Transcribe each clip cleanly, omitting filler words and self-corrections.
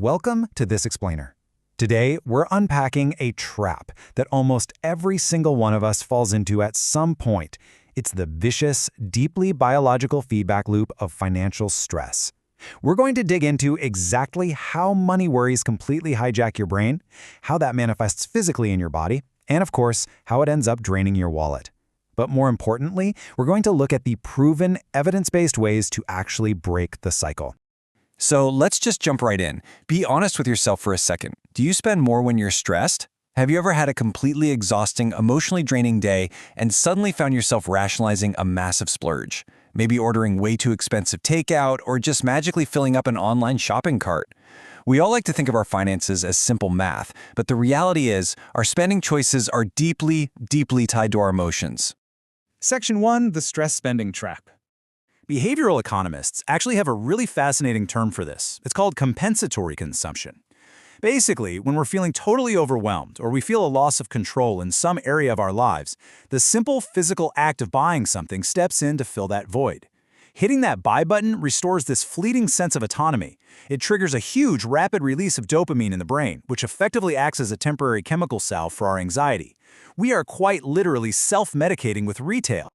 Welcome to This Explainer. Today, we're unpacking a trap that almost every single one of us falls into at some point. It's the vicious, deeply biological feedback loop of financial stress. We're going to dig into exactly how money worries completely hijack your brain, how that manifests physically in your body, and of course, how it ends up draining your wallet. But more importantly, we're going to look at the proven, evidence-based ways to actually break the cycle. So let's just jump right in. Be honest with yourself for a second. Do you spend more when you're stressed? Have you ever had a completely exhausting, emotionally draining day and suddenly found yourself rationalizing a massive splurge? Maybe ordering way too expensive takeout or just magically filling up an online shopping cart? We all like to think of our finances as simple math, but the reality is our spending choices are deeply, deeply tied to our emotions. Section 1, the stress spending trap. Behavioral economists actually have a really fascinating term for this. It's called compensatory consumption. Basically, when we're feeling totally overwhelmed or we feel a loss of control in some area of our lives, the simple physical act of buying something steps in to fill that void. Hitting that buy button restores this fleeting sense of autonomy. It triggers a huge, rapid release of dopamine in the brain, which effectively acts as a temporary chemical salve for our anxiety. We are quite literally self-medicating with retail.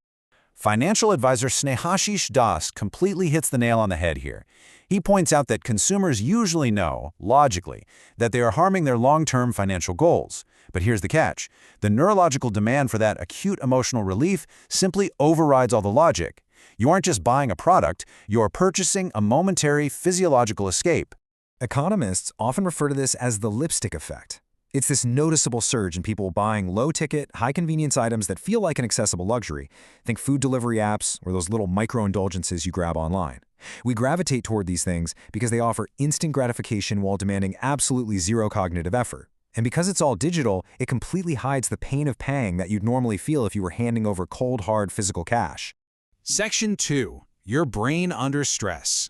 Financial advisor Snehashish Das completely hits the nail on the head here. He points out that consumers usually know, logically, that they are harming their long-term financial goals. But here's the catch. The neurological demand for that acute emotional relief simply overrides all the logic. You aren't just buying a product, you're purchasing a momentary physiological escape. Economists often refer to this as the lipstick effect. It's this noticeable surge in people buying low-ticket, high-convenience items that feel like an accessible luxury. Think food delivery apps or those little micro-indulgences you grab online. We gravitate toward these things because they offer instant gratification while demanding absolutely zero cognitive effort. And because it's all digital, it completely hides the pain of paying that you'd normally feel if you were handing over cold, hard physical cash. Section 2, your brain under stress.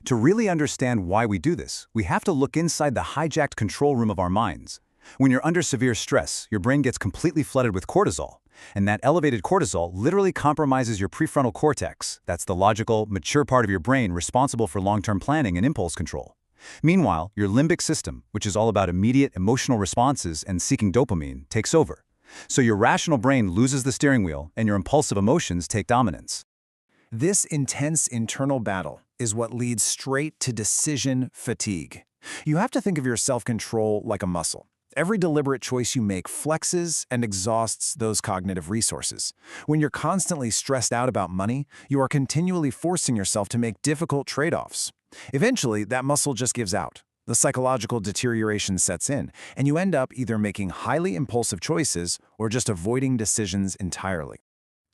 To really understand why we do this, we have to look inside the hijacked control room of our minds. When you're under severe stress, your brain gets completely flooded with cortisol. And that elevated cortisol literally compromises your prefrontal cortex. That's the logical, mature part of your brain responsible for long-term planning and impulse control. Meanwhile, your limbic system, which is all about immediate emotional responses and seeking dopamine, takes over. So your rational brain loses the steering wheel and your impulsive emotions take dominance. This intense internal battle is what leads straight to decision fatigue. You have to think of your self-control like a muscle. Every deliberate choice you make flexes and exhausts those cognitive resources. When you're constantly stressed out about money, you are continually forcing yourself to make difficult trade-offs. Eventually, that muscle just gives out. The psychological deterioration sets in, and you end up either making highly impulsive choices or just avoiding decisions entirely.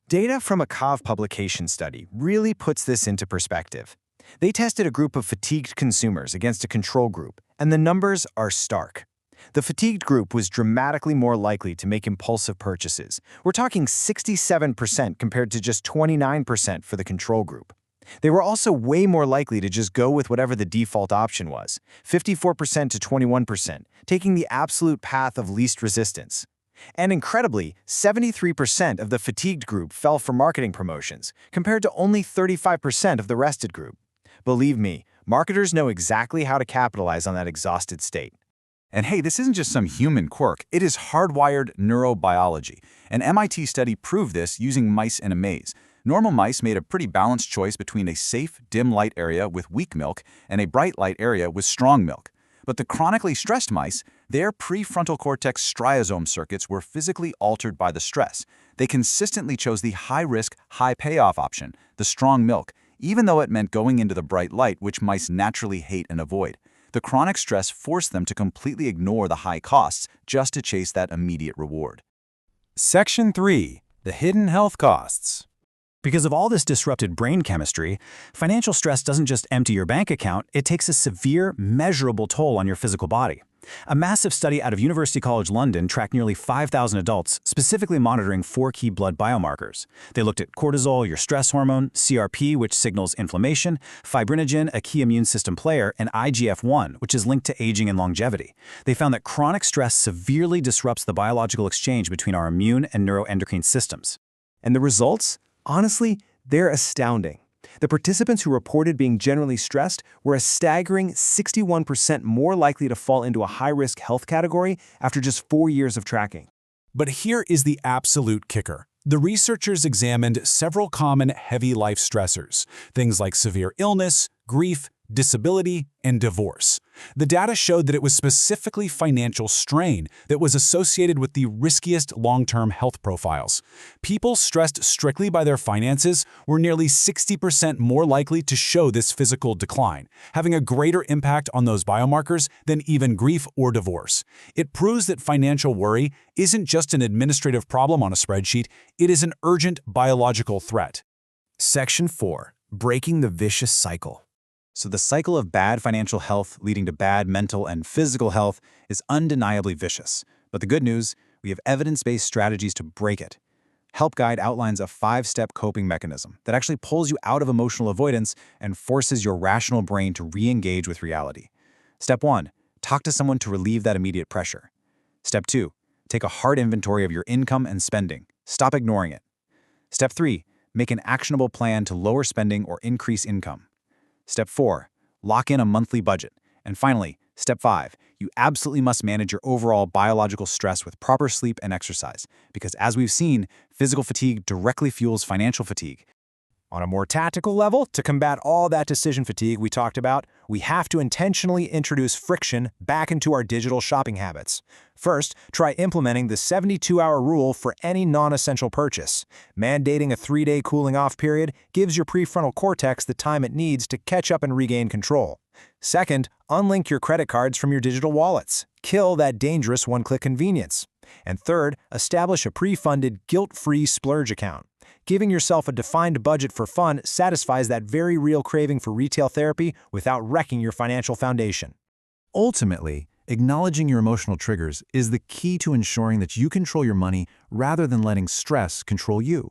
Data from a COV publication study really puts this into perspective. They tested a group of fatigued consumers against a control group, and the numbers are stark. The fatigued group was dramatically more likely to make impulsive purchases. We're talking 67% compared to just 29% for the control group. They were also way more likely to just go with whatever the default option was, 54% to 21%, taking the absolute path of least resistance. And incredibly, 73% of the fatigued group fell for marketing promotions, compared to only 35% of the rested group. Believe me, marketers know exactly how to capitalize on that exhausted state. And hey, this isn't just some human quirk, it is hardwired neurobiology. An MIT study proved this using mice in a maze. Normal mice made a pretty balanced choice between a safe, dim light area with weak milk and a bright light area with strong milk. But the chronically stressed mice, their prefrontal cortex striosome circuits were physically altered by the stress. They consistently chose the high-risk, high-payoff option, the strong milk, even though it meant going into the bright light, which mice naturally hate and avoid. The chronic stress forced them to completely ignore the high costs just to chase that immediate reward. Section 3, the hidden health costs. Because of all this disrupted brain chemistry, financial stress doesn't just empty your bank account, it takes a severe, measurable toll on your physical body. A massive study out of University College London tracked nearly 5,000 adults, specifically monitoring 4 key blood biomarkers. They looked at cortisol, your stress hormone, CRP, which signals inflammation, fibrinogen, a key immune system player, and IGF-1, which is linked to aging and longevity. They found that chronic stress severely disrupts the biological exchange between our immune and neuroendocrine systems. And the results? Honestly, they're astounding. The participants who reported being generally stressed were a staggering 61% more likely to fall into a high-risk health category after just 4 years of tracking. But here is the absolute kicker. The researchers examined several common heavy life stressors, things like severe illness, grief, disability, and divorce. The data showed that it was specifically financial strain that was associated with the riskiest long-term health profiles. People stressed strictly by their finances were nearly 60% more likely to show this physical decline, having a greater impact on those biomarkers than even grief or divorce. It proves that financial worry isn't just an administrative problem on a spreadsheet, it is an urgent biological threat. Section 4. Breaking the vicious cycle. So the cycle of bad financial health leading to bad mental and physical health is undeniably vicious. But the good news, we have evidence-based strategies to break it. Help Guide outlines a 5-step coping mechanism that actually pulls you out of emotional avoidance and forces your rational brain to re-engage with reality. Step 1. Talk to someone to relieve that immediate pressure. Step 2. Take a hard inventory of your income and spending. Stop ignoring it. Step 3. Make an actionable plan to lower spending or increase income. Step 4. Lock in a monthly budget. And finally, Step 5. You absolutely must manage your overall biological stress with proper sleep and exercise, because as we've seen, physical fatigue directly fuels financial fatigue. On a more tactical level, to combat all that decision fatigue we talked about, we have to intentionally introduce friction back into our digital shopping habits. First, try implementing the 72-hour rule for any non-essential purchase. Mandating a 3-day cooling-off period gives your prefrontal cortex the time it needs to catch up and regain control. Second, unlink your credit cards from your digital wallets. Kill that dangerous one-click convenience. And third, establish a pre-funded, guilt-free splurge account. Giving yourself a defined budget for fun satisfies that very real craving for retail therapy without wrecking your financial foundation. Ultimately, acknowledging your emotional triggers is the key to ensuring that you control your money rather than letting stress control you.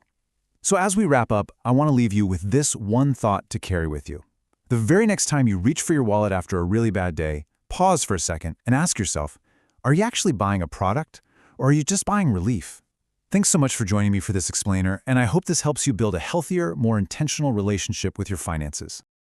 So as we wrap up, I want to leave you with this one thought to carry with you. The very next time you reach for your wallet after a really bad day, pause for a second and ask yourself, are you actually buying a product, or are you just buying relief? Thanks so much for joining me for this explainer, and I hope this helps you build a healthier, more intentional relationship with your finances.